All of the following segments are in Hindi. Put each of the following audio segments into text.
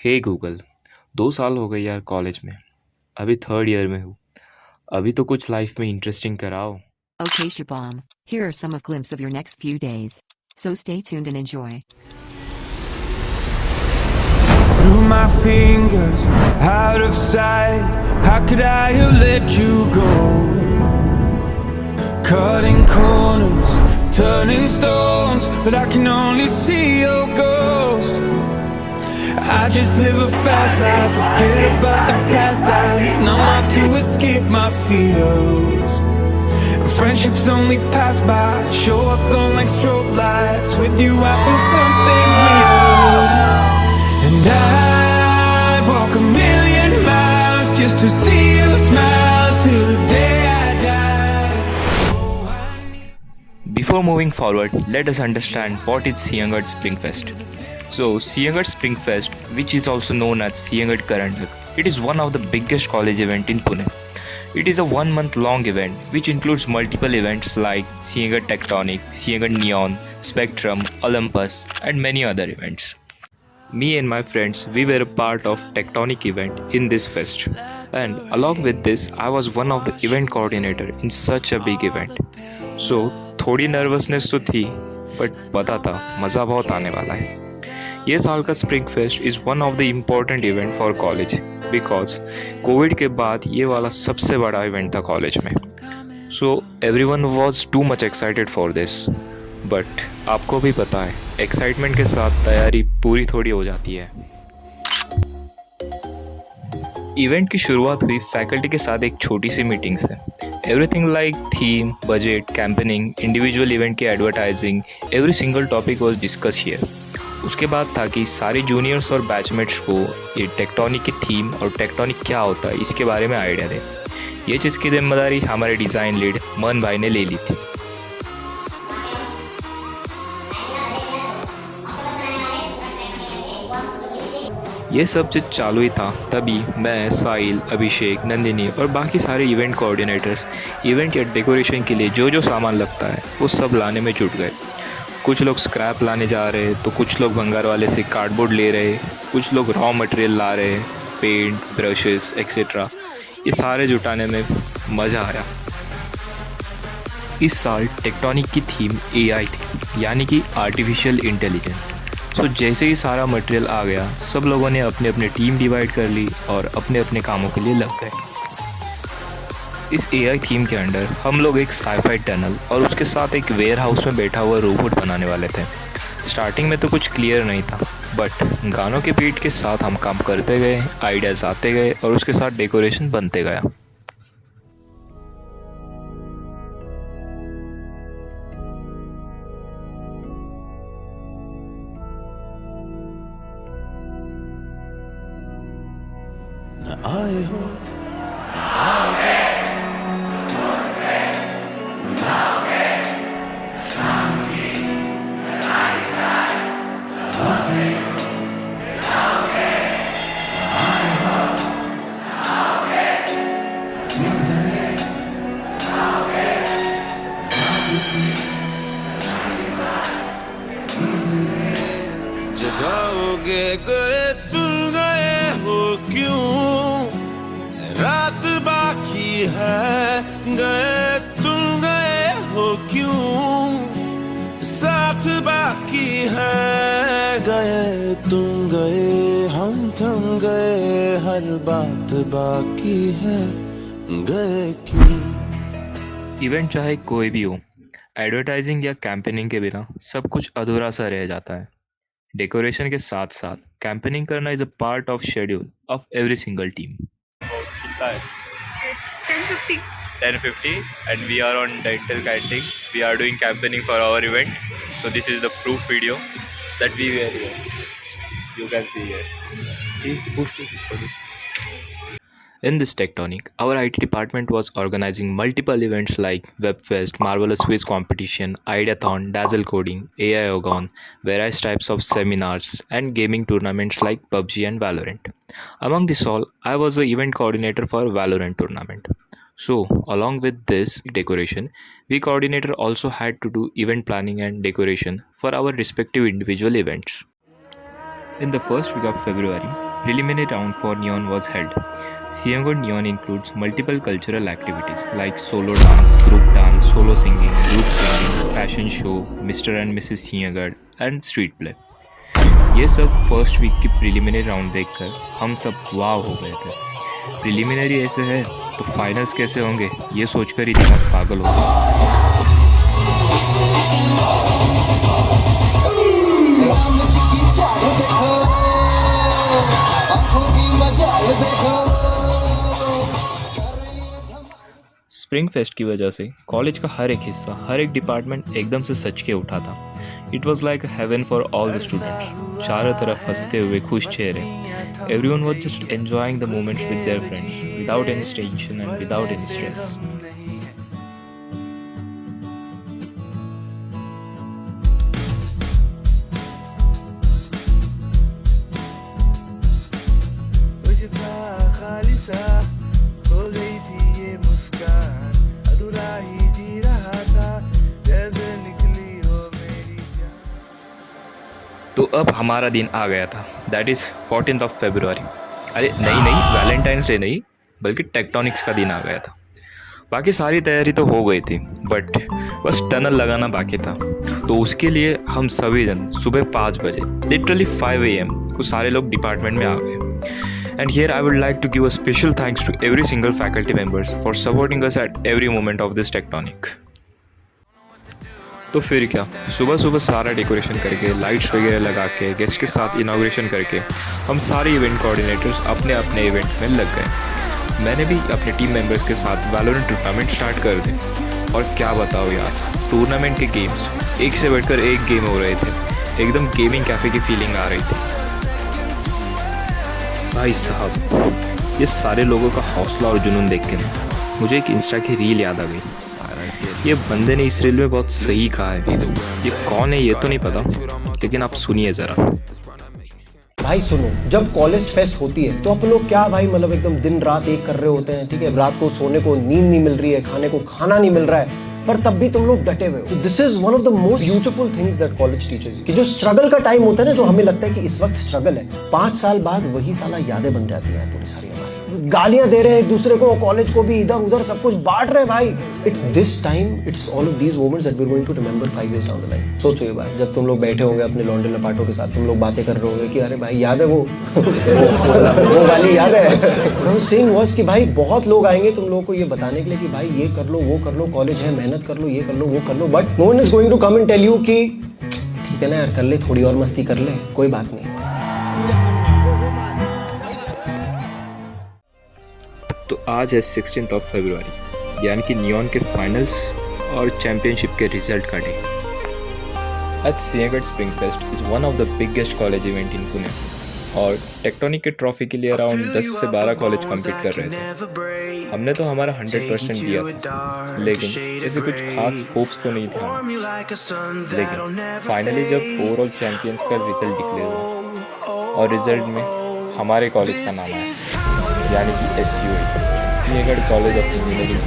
हे गूगल। 2 साल हो गए यार कॉलेज में। अभी थर्ड ईयर में हूँ। अभी तो कुछ लाइफ में इंटरेस्टिंग कराओ। Okay, Shabam, here are some of glimpses of your next few days. So stay tuned and enjoy. Through my fingers, out of sight. How could I have let you go? Cutting corners, turning stones, but I can only see your ghost. I just live a fast life, forget about the past. I numb out to escape my fears. Friendships only pass by, show up gone like strobe lights. With you I feel something real. And I walk a million miles just to see you smile till the day I die. Before moving forward, let us understand what is Siangad Springfest. So, Siangad Springfest, which is also known as Siangad Karandak, it is one of the biggest college event in Pune. It is a 1 month long event which includes multiple events like Siangad Tectonic, Siangad Neon, Spectrum, Olympus, and many other events. Me and my friends, we were a part of Tectonic event in this fest. And along with this, I was one of the event coordinator in such a big event. So, थोड़ी नर्वसनेस तो थी, बट पता था मज़ा बहुत आने वाला है। ये साल का spring fest is one of the important event for college because Covid के बाद ये वाला सबसे बड़ा इवेंट था कॉलेज में। So everyone was too much excited for this. But आपको भी पता है एक्साइटमेंट के साथ तैयारी पूरी थोड़ी हो जाती है। इवेंट की शुरुआत हुई फैकल्टी के साथ एक छोटी सी मीटिंग से। Everything like theme, budget, campaigning, individual event की advertising, every single topic was discuss here. उसके बाद था कि सारे जूनियर्स और बैचमेट्स को ये टेक्टोनिक की थीम और टेक्टोनिक क्या होता है इसके बारे में आइडिया दे। ये चीज़ की जिम्मेदारी हमारे डिज़ाइन लीड मन भाई ने ले ली थी। ये सब चीज़ चालू ही था तभी मैं, साहिल, अभिषेक, नंदिनी और बाकी सारे इवेंट कोऑर्डिनेटर्स इवेंट या डेकोरेशन के लिए जो जो सामान लगता है वो सब लाने में जुट गए। कुछ लोग स्क्रैप लाने जा रहे तो कुछ लोग भंगार वाले से कार्डबोर्ड ले रहे, कुछ लोग रॉ मटेरियल ला रहे, पेंट, ब्रशेस एक्सेट्रा। ये सारे जुटाने में मज़ा आया। इस साल टेक्टोनिक की थीम एआई थी, यानी कि आर्टिफिशियल इंटेलिजेंस। सो जैसे ही सारा मटेरियल आ गया सब लोगों ने अपने अपने टीम डिवाइड कर ली और अपने अपने कामों के लिए लग गए। इस एआई थीम के अंडर हम लोग एक साईफाई टनल और उसके साथ एक वेयर हाउस में बैठा हुआ रोबोट बनाने वाले थे। स्टार्टिंग में तो कुछ क्लियर नहीं था, बट गानों के बीट के साथ हम काम करते गए, आइडियाज़ आते गए और उसके साथ डेकोरेशन बनते गया। आए हो जगाओगे गए तुम गए हो क्यों? रात बाकी है गए तुम गए हो क्यों? साथ बाकी है गए तुम गए हम थम गए हर बात बाकी है गए क्यों? इवेंट चाहे कोई भी हो, एडवर्टाइजिंग या कैंपेनिंग के बिना सब कुछ अधूरा सा रह जाता है। डेकोरेशन के साथ साथ कैंपेनिंग करना is a part of schedule of every single team. It's 10:50. 10:50 and we are on dental canting. We are doing campaigning for our event. So this is the proof video that we were here. You can see here. In this Tectonic, our IT department was organizing multiple events like WebFest, Marvelous Quiz Competition, Ideathon, Dazzle Coding, AI Ogon, various types of seminars, and gaming tournaments like PUBG and Valorant. Among this all, I was the event coordinator for Valorant tournament. So, along with this decoration, we coordinator also had to do event planning and decoration for our respective individual events. In the first week of February, preliminary round for Neon was held. Siangad Neon includes multiple cultural activities like solo dance, group dance, solo singing, group singing, fashion show, Mr. and Mrs. Siangad and street play. ये सब फर्स्ट वीक की प्रिलिमिनरी राउंड देखकर हम सब वाव हो गए थे। प्रिलिमिनरी ऐसे है तो फाइनल्स कैसे होंगे ये सोचकर ही दिमाग पागल हो गया। स्प्रिंग फेस्ट की वजह से कॉलेज का हर एक हिस्सा, हर एक डिपार्टमेंट एकदम से सच के उठा था। It was like heaven for all the students. चारों तरफ हंसते हुए खुश चेहरे। Everyone was just enjoying the moments with their friends without any tension and without any stress. तो अब हमारा दिन आ गया था, that is 14th of February। अरे नहीं, वैलेंटाइंस डे नहीं, बल्कि टेक्टोनिक्स का दिन आ गया था। बाकी सारी तैयारी तो हो गई थी, बट बस टनल लगाना बाकी था। तो उसके लिए हम सभी जन सुबह 5 बजे, लिटरली 5 AM को सारे लोग डिपार्टमेंट में आ गए। And here I would like to give a special thanks to every single faculty members for supporting us at every moment of this tectonic. तो फिर क्या, सुबह सुबह सारा डेकोरेशन करके, लाइट्स वगैरह लगा के, गेस्ट के साथ इनाग्रेशन करके हम सारे इवेंट कोऑर्डिनेटर्स अपने अपने इवेंट में लग गए। मैंने भी अपने टीम मेंबर्स के साथ वैलोरेंट टूर्नामेंट स्टार्ट कर दी। और क्या बताओ यार, टूर्नामेंट के गेम्स एक से बढ़कर एक गेम हो रहे थे। एकदम गेमिंग कैफ़े की फीलिंग आ रही थी। भाई साहब, ये सारे लोगों का हौसला और जुनून देख के ना मुझे एक इंस्टा की रील याद आ गई। ये बंदे ने इस रील में बहुत सही कहा है। ये कौन है ये तो नहीं पता, लेकिन आप सुनिए जरा। भाई सुनो, जब कॉलेज फेस्ट होती है तो आप लोग क्या भाई, मतलब एकदम दिन रात एक कर रहे होते हैं, ठीक है। रात को सोने को नींद नहीं मिल रही है, खाने को खाना नहीं मिल रहा है, पर तब भी तुम लोग डटे हुए हो। This is one of the most beautiful things that college teachers, कि जो स्ट्रगल का टाइम होता है ना, जो हमें लगता है कि इस वक्त स्ट्रगल है, 5 साल बाद वही साला यादें बन जाती है पूरी सारी हमारी। गालियां दे रहे हैं एक दूसरे को, कॉलेज को भी इधर उधर सब कुछ बांट रहे हैं भाई। It's this time, it's all of these moments that we are going to remember 5 years down the line. सोचो ये बात, जब तुम लोग बैठे होंगे अपने लौंडे लपाटों के साथ, तुम लोग बातें कर रहे होंगे कि अरे भाई याद है वो वो वाली याद है। सिंग वॉज कि भाई बहुत लोग आएंगे तुम लोगों को ये बताने के लिए कि भाई ये कर लो, वो कर लो, कॉलेज है, मेहनत कर लो, ये कर लो, वो कर लो, but no one is going to come and tell you कि ठीक है ना यार, कर ले, थोड़ी और मस्ती कर ले, कोई बात नहीं। तो आज है 16th of February, यानी कि नियॉन के फाइनल्स और चैंपियनशिप के रिजल्ट का डे। आज Sinhagad spring fest is one of the biggest college event in Pune, और टेक्टोनिक के ट्रॉफी के लिए अराउंड 10 से 12 कॉलेज कम्पीट कर रहे थे। हमने तो हमारा 100% दिया था, लेकिन ऐसे कुछ खास होप्स तो नहीं था। लेकिन फाइनली जब ओवरऑल चैंपियन का रिजल्ट डिक्लेयर हुआ और रिजल्ट में हमारे कॉलेज का नाम आया, यानी कि SUA, Sinhagad college of engineering.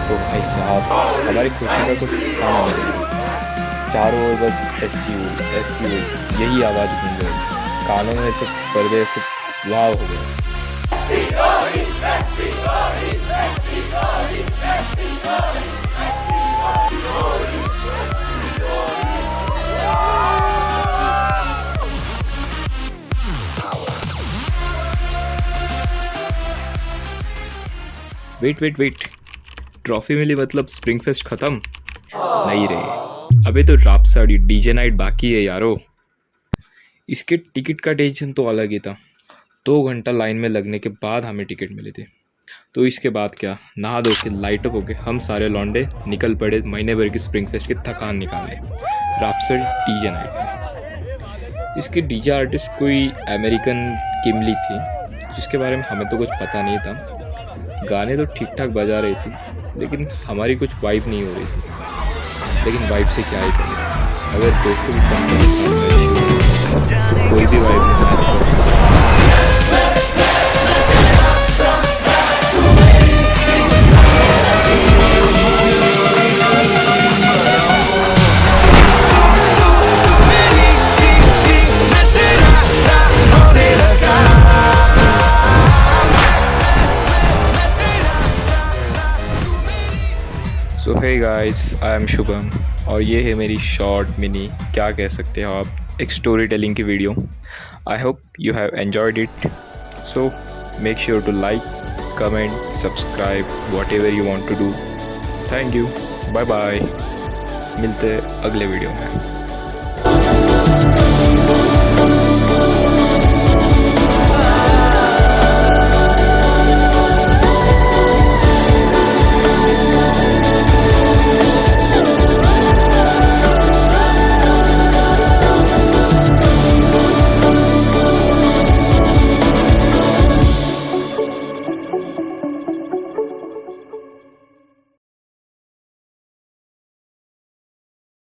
तो भाई साहब, हमारी खुशी का कुछ ठिकाना नहीं। चारों ओर बस SU यही आवाज़ गूंज रही। कानों में तो पर्दे से वाव हो गए। वेट, ट्रॉफी मिली मतलब स्प्रिंग फेस्ट खत्म? नहीं रे, अबे तो रापसाड़ी डीजे नाइट बाकी है यारो। इसके टिकट का टेंशन तो अलग ही था। 2 घंटा लाइन में लगने के बाद हमें टिकट मिले थे। तो इसके बाद क्या, नहा धो के लाइट अप होके हम सारे लौंडे निकल पड़े महीने भर की स्प्रिंग फेस्ट की थकान निकालने रापसाड़ी डीजे नाइट में। इसके डीजे आर्टिस्ट कोई अमेरिकन किमली थी, जिसके बारे में हमें तो कुछ पता नहीं था। गाने तो ठीक ठाक बजा रही थी, लेकिन हमारी कुछ वाइब नहीं हो रही थी। लेकिन वाइब से क्या ही करें, अगर दोस्तों की कंपनी के साथ अच्छी हो तो कोई भी वाइब में मैच कर। Hey guys, I am Shubham और ये है मेरी शॉर्ट मिनी, क्या कह सकते हो आप, एक स्टोरी टेलिंग की video. I hope you have enjoyed it. So make sure to like, comment, subscribe, whatever you want to do. Thank you, bye bye, मिलते हैं अगले वीडियो में।